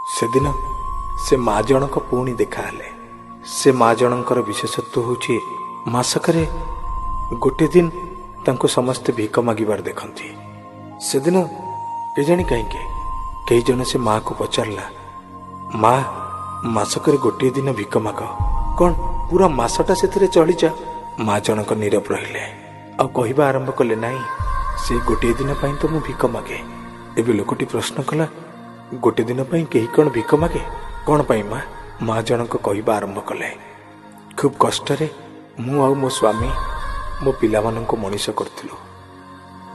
सेदिन से माँ जनक पुणी देखाले। से माँ जनकर विशेषत्व होची मासकरे गोटे दिन तांको समस्ते भिक मागिबार देखंती। सेदिन केजाणी कहीं कई जन से माँ को पचारला, माँ मासकरे गोटे दिन भिक माग, कौन पूरा मासटा से चली जा। माँ जनक नीरव रहिले आ कहवा आरंभ कले, नाई से गोटे दिन पाई तो मु भिक मागे। एबे लोकटी प्रश्न कला, गोटे दिन पाई कहीं कौन भिक मागे, कौन पाई माँ? माँ जनक कहवा आरंभ कले, खूब कष्टरे मु आ मो स्वामी मो पिला माननको मनीष करथिलु।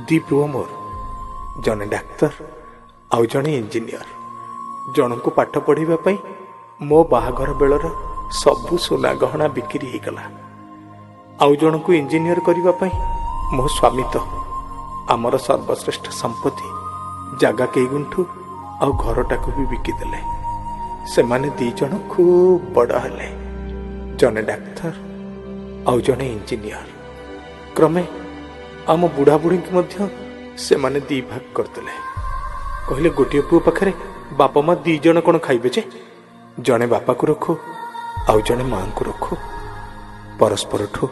दी पुओ मोर, जने डाक्तर आउ जने इंजीनियर। जनको पाठ पढ़िबा पई मो बाहाघर बेलर सबु सोना गहना बिक्री हो गला। आउ जनको इंजीनियर करबा पई मो स्वामी तो आमर सर्वश्रेष्ठ संपत्ति जागा कई गुंठु आउ घरटा को भी बिकिदेले। सेमाने दी जन खूब बड़ हेले, जने डाक्तर आउ जने इंजीनियर। क्रमे आम बुढ़ा बुढ़ी की मध्य सेमाने दी भाग करदेले। कहले गोटे पुओ पाखरे बापा माँ दी जन कौन खाइबे जे, जने बापा को रखो आउ जने माँ को रखो। परस्पर ठू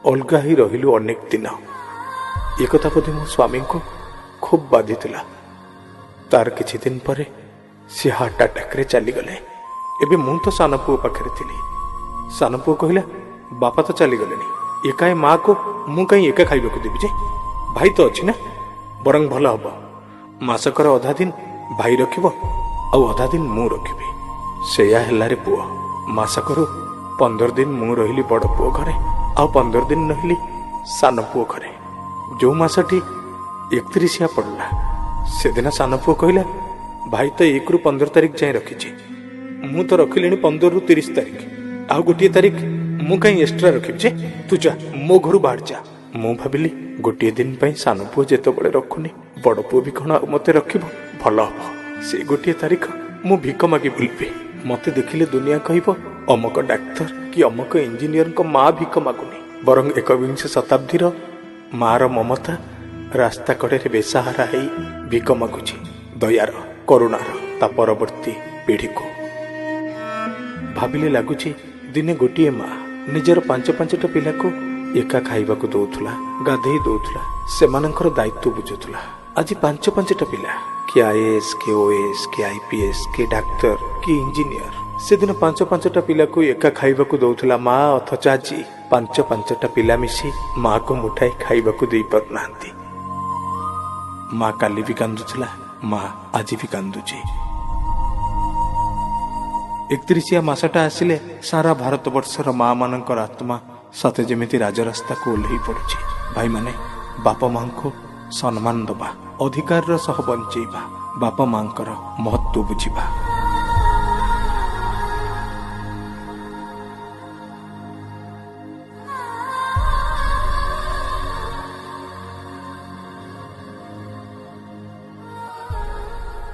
अलगा ही रहिलु अनेक दिन। एक कथा बोधे मो स्वामी को खूब बाधिला। तार किछि दिन परे से हार्ट अटैक रे चली गले। एबे मु तो सान पुओ पाखरे थिली। सान पुओ कहला, बापा तो चली गलेनी, एकाए माँ को मु कहीं एका खाइबा को देबी जे, भाई तो अछि ना, बरंग भला हबो मासकर अधा दिन भाई रखिबो आउ अधा दिन मु रखिबी। सेया हेला रे पुओ। मासकर 15 दिन मु रहिली बड़ पुओ घरे आउ 15 दिन रहिली सान पुओ घरे। जो मासटी 31 पड़ला से दिन सान पुओ कहला, भाई तो 1 ରୁ 15 तारीख जाए रखी, मु तो रखिली 15 ରୁ 30 तारीख, आउ गोटे तारीख मु कहीं एक्स्ट्रा रखिबी जे, तू जा मो घर बाहर जा। मु भाविली गोटे दिन पाई सान पुओ जेते बड़े रखुनी, बड़ पुओ भी कौन मते रखिबो, भल हम से गोटे तारीख मु भिक मागी बुलबी। मते देखिले दुनिया कहब अमक डाक्तर कि अमक इंजीनियर को माँ भिक मागुनी, बरं 21 शताब्दीर मार ममता रास्ता कड़े बेसहारा है भिक मागुची दयार करुणार ता परवर्ती पीढ़ी को। भाविले लगुची दिने गोटे माँ निजर 5-5टा पिला को एका खाइबा को दौथुला, गाधेई दौथुला, सेमानंकर दायित्व बुझुथुला। आज 5-5टा पिला, के आईएएस के ओएस के आईपीएस के डाक्तर के इंजीनियर। से दिन 5-5टा पिला को एका खाइबा को दौथुला माँ, अथच आज 5-5टा पिला मिसी माँ को मुठाई खाइबा को दे पारु नांती। माँ काली भी कांदुथुला, माँ आज भी कांदुची। 31 मासटा आसिले सारा भारत वर्षर माँ मानकर आत्मा सते जेमिति राजरास्ता को ओल्हेई पड़ुची। भाई माने बापा माँ को सम्मान दबा, अधिकार सह बंचेबा, बापा माँ महत्व बुझिबा।